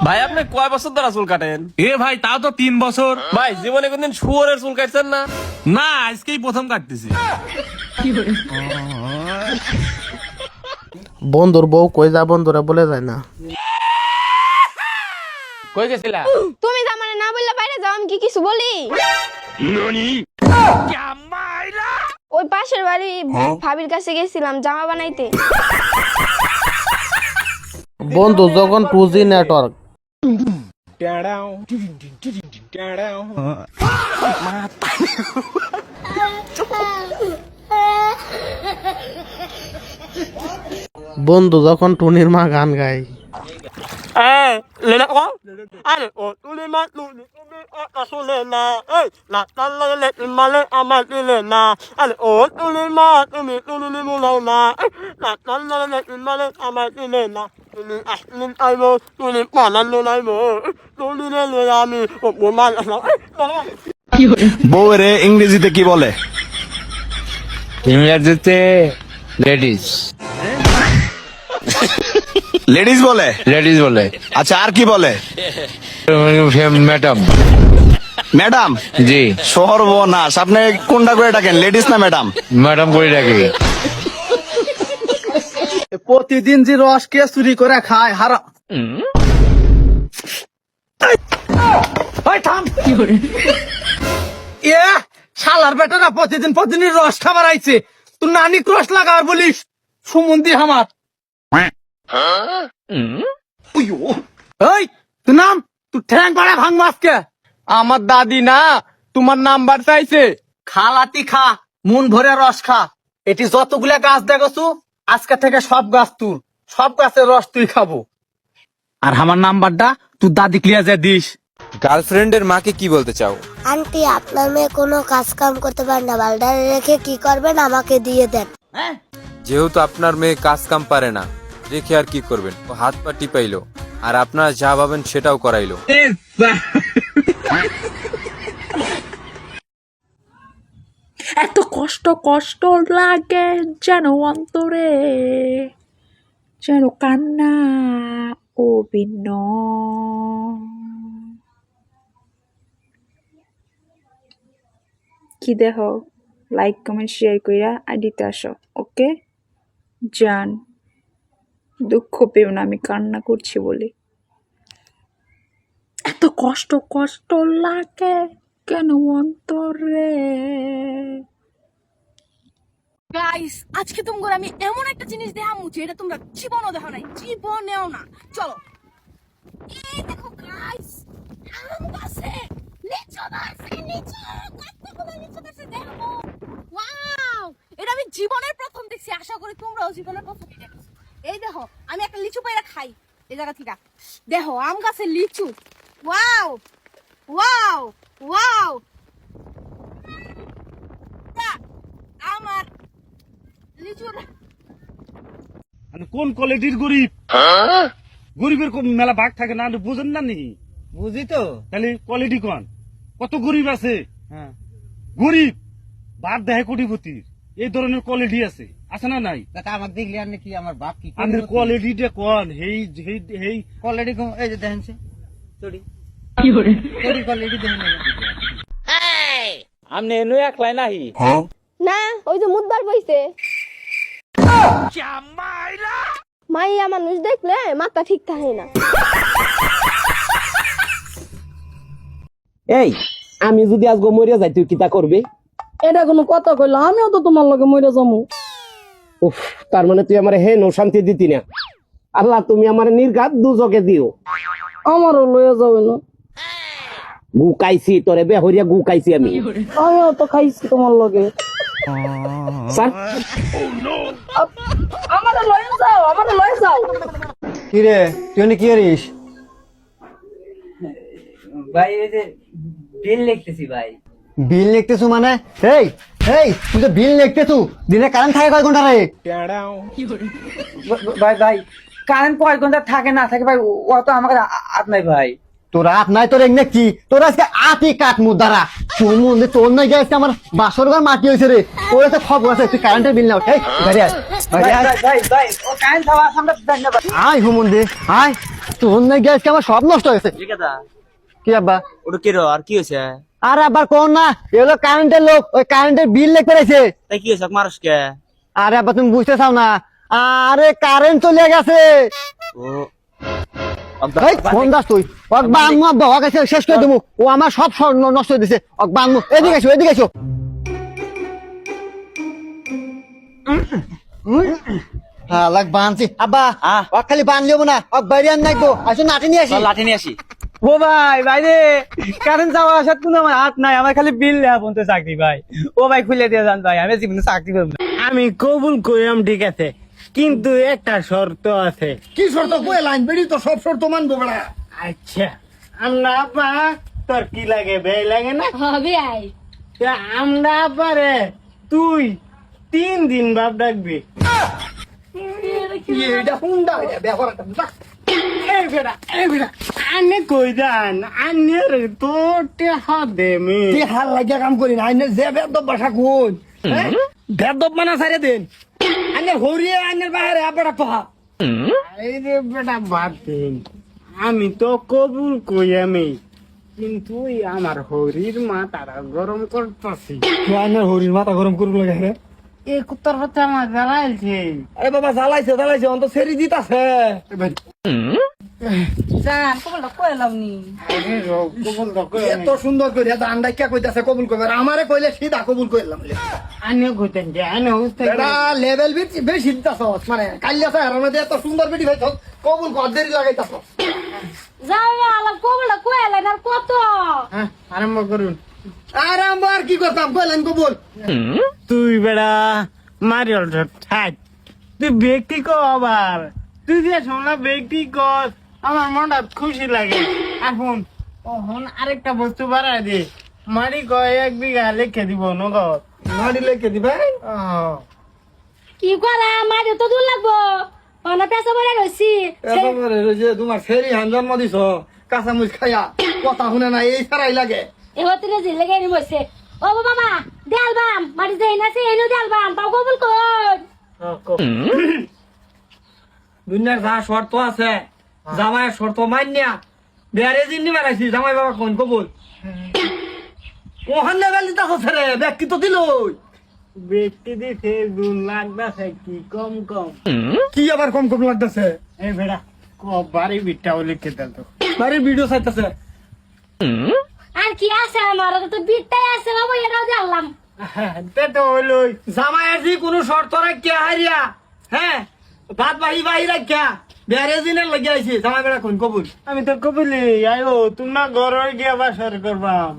ভাই আপনি কয় বছর ধরে চুল কাটেন? এ ভাই তাও তো 3 বছর। ভাই জীবনে কোনদিন শুয়োরের চুল কাটছেন না? না, আজকেই প্রথম কাটতেছি। বন্ধুর বউ কই যা বন্ধুরা বলে যায় না। কই গেছিলা? তুমি তো আমার না বললে বাইরে যাও, আমি কি কিছু বলি? ওই পাশের বাড়ি ভাবির কাছে গেছিলাম জামা বানাইতে। বন্ধু যখন 2G নেটওয়ার্ক বন্ধু যখন টুনির মা গান গায় বউরে ইংরেজিতে কি বলে? ইংরেজিতে লেডিস লেডিস বলে। লেডিস বলে। আচ্ছা, আর কি বলে? ম্যাডাম। ম্যাডাম? জি। সর্বনাশ, আপনি কোনটা করে ডাকেন, লেডিস না ম্যাডাম? ম্যাডাম করে ডাকি। প্রতিদিন যে রস কে চুরি করে খায় হারা শালার বেটারা প্রতিদিন প্রতিদিন রস খাবার আইছে। তুই নানি ক্রস লাগাবার বলিস সুমন্দি আমার তুই নাম তুই ঠ্যাং পাড়া ভাঙ মাসকে। আমার দাদি না তোমার নাম্বার চাইছে। খালাতি খা, মন ভরে রস খা। এটি যতগুলা গাছ দেখছো আজকে থেকে সব গাছ তুল, সব গাছের রস তুই খাবো। আর আমার নাম্বারটা তুই দাদি ক্লিয়ার যা দিস। গার্লফ্রেন্ডের মাকে কি বলতে চাও? আন্টি, আপনার মেয়ে কোনো কাজ কাম করতে পারে না, বালডারে রেখে কি করবেন আমাকে দিয়ে দেন। যেহেতু আপনার মেয়ে কাজ কাম পারে না, রেখে আর কি করবেন? ও হাত পা টিপাইলো, আর আপনারা যা ভাবেন সেটাও করাইলো। এত কষ্ট কষ্ট লাগে যেন অন্তরে, যেন কান্না অভিন্ন। কি দেখো, লাইক কমেন্ট শেয়ার কইরা আইডিতে আসো। ওকে জান, দুঃখ পেও না আমি কান্না করছি বলে। এত কষ্ট কষ্ট লাগে কেন অন্তরে। গাইস, আজকে তোমরা আমি এমন একটা জিনিস দেখামু যেটা তোমরা জীবনও দেখো নাই, জীবনেও না। চলো, এই দেখো গাইস, আম গাছে লিচু ধরছে, লিচু কতগুলো লিচু ধরছে দেখো। ওয়াও, এটা আমি জীবনের প্রথম দেখছি। আশা করি তোমরাও জীবনের প্রথম দেখছো। এই দেখো, আমি একটা লিচু পাইরা খাই এই জায়গা থেকে। দেখো আম গাছে লিচু। ওয়াও ওয়াও ওয়াও, আমার লিচুর কোন কোয়ালিটির গরিব? গরিবের মেলা ভাগ থাকে না, বুঝেন না নি? বুঝি তো। তাহলে কোয়ালিটি কোন? কত গরিব আছে, গরিব বাপ দেহে কোটিপতির, এই ধরনের কোয়ালিটি আছে, আছে না নাই? আমাকে দেখলি আর নাকি আমার বাপ কি আমাদের কোয়ালিটিটা কোন? হেই কোয়ালিটি কম। এই যে দেখেন চড়ি কি করে চড়ি কোয়ালিটি দেখেন আপনি এনু একলাই নাহি? না, ওই যে মুদবার বইছে। মাইয়া মানুষ দেখলে মাথা ঠিক থাকে না। এই আমি যদি আজকে মরিয়া যাই তুই কিতা করবি? এটা কোনো কথা কইলো? আমিও তো তোমার লগে মইরা যামু। উফ, তার মানে তুই আমার হে শান্তি দিতি না। আল্লাহ তুমি আমার নির্ঘাত দুজকে দিও। আমারও লইয়া যাবে না। গুকাইছি তোরে, বেহরিয়া গুকাইছি আমি। আমিও তো খাইছি তোমার লগে। স্যার আমারে লইয়া যাও, আমারে লইয়া যাও। কি রে তুই কি করিস? ভাই এই যে বিল লিখতেছি ভাই। বিল লিখতেছু মানে? এই এই তুই তো বিল লিখতেছু, দিনে কারেন্ট থাকে কয় ঘন্টা রে? ভাই ভাই কারেন্ট কয় ঘন্টা থাকে না থাকে ভাই, ও তো আমাকে হাত নাই ভাই। তোর হাত নাই তোর এমনি কি তোর আজকে আতি কাট মুদারা তোর মধ্যে তোর নাই গেছে আমার বাসর ঘর মাটি হয়েছে রে তোর তো খবর আছে তুই কারেন্টের বিল নাও এই গাড়ি আয় আয় হুমন্দে আয় তোর নাই গেছে আমার সব নষ্ট হয়েছে কি আব্বা ওটা কি আর কি হয়েছে আর আবার কোন না এগুলো কারেন্টের লোক ওই কারেন্টের বিল লিখে রেখেছে তাই কি হয়েছে মানুষকে আরে আব্বা তুমি বুঝতে চাও না আরে কারেন্ট চলে গেছে ও এই কোন দাস তুই অকবা আম্মু আব্বা ওকে শেষ করে দেবো ও আমার সব স্বর্ণ নষ্ট করে দিছে অকবা আম্মু এদিকে এসো লাগ বানছি আব্বা ওক খালি বান লিও না ওক বাইরে আন নাইবো আসো নাটি নিয়ে আসি লাঠি নিয়ে আসি ও ভাই ভাই রে কারেন্ট যাওয়া আসার কোনো আমার হাত নাই আমার খালি বিল দেয়া পর্যন্ত চাকরি ভাই ও ভাই খুলে দিয়ে যান ভাই আমি জীবনে চাকরি করব না আমি কবুল কইলাম ঠিক আছে কিন্তু একটা শর্ত আছে। কি শর্ত কই লাইন বেড়ি তো সব শর্ত মানবো বড়া আচ্ছা আমরা আপা তোর কি লাগে বেই লাগে না হবে আই তা আমরা আপারে তুই 3 দিন বাপ ডাকবি এটা হুন্ডা ব্যবহার এই বেটা আনে কই যান আনে রে তোর দে মে তুই হাল লাগিয়া কাম করি না আইনে যে বেদব ভাষা কোন বেদব মানা সারে দেন আইনে হরিয়ে আইনের বাইরে আপড়া পহা এই রে বেটা বাদ দিন আমি তো কবুল কই আমি কিন্তু আমার হরির মাথাটা গরম করতেছি তুই আইনের হরির মাথা গরম করব লাগে রে এই কুত্তার হচ্ছে আমার জ্বালাইছে আরে বাবা জ্বালাইছে অন্ত সেরি দিতাছে জান কবলটা কইলাম নি কবুল তো কই এত সুন্দর করে দান্ডা কে কইতাছে কবুল করবে আমারে কইলে সিধা কবুল করলাম আনে কইতেন যে আনে উস্তে এটা লেভেল বেশি দিতাছ মানে কালিয়াছে আর মধ্যে এত সুন্দর বেটি ভাই কবুল কর দেরি লাগাইতাছ যাও আলা কবলটা কইলা না কত হ্যাঁ আরম্ভ করুন আরাম আর কি করতাম কইলেন কবুল তুই বেড়া মারিয়াল ঠাক তুই ব্যক্তি কো আবার তুই যে শোনা ব্যক্তি কর আমার মনটা খুশি লাগে এখন ওহন আরেকটা বস্তু বাড়াই দে মারি কয় 1 বিঘা লিখে দিব নগদ মারি লেখে দিবে কি করা মারি তো দূর লাগবো অনা পেছা বলে রইছি এবারে যে তোমার ফেরি হান জন্ম দিছ কাঁচামুচ খাইয়া কথা শুনে না এই সারাই লাগে এহতরে জিলে গেনি বসে ও বাবা দেলবাম মারি দেই না সে এনো দেলবাম তাও কবুল কর দুনিয়ার যা শর্ত আছে জামাইয়ের শর্ত মান্যা বেয়ারে জিন্নি মারাইছি জামাই বাবা কোন কবুল ওখান লেভেল দিতাছ রে ব্যক্তি তো দিল ব্যক্তি দিছে 2 লাখ দাসে কি কম কি আবার কম কম লাগতেছে এই বেড়া বাড়ি বিটাও লিখে দেন তো বাড়ির ভিডিও চাইতেছে আর কি আছে আমার তো বিটটাই আছে বাবা এটাও জানলাম তে তো হইলই জামাইয়ের যে কোনো শর্ত রাখিয়া হারিয়া হ্যাঁ ভাত বাহি বাহি রাখিয়া বেয়ারে জিনের লাগিয়ে আইছি জামাই বেড়া কোন কবুল আমি তো কবিলি আয়ো তোমরা ঘর গিয়ে বাসর করবাম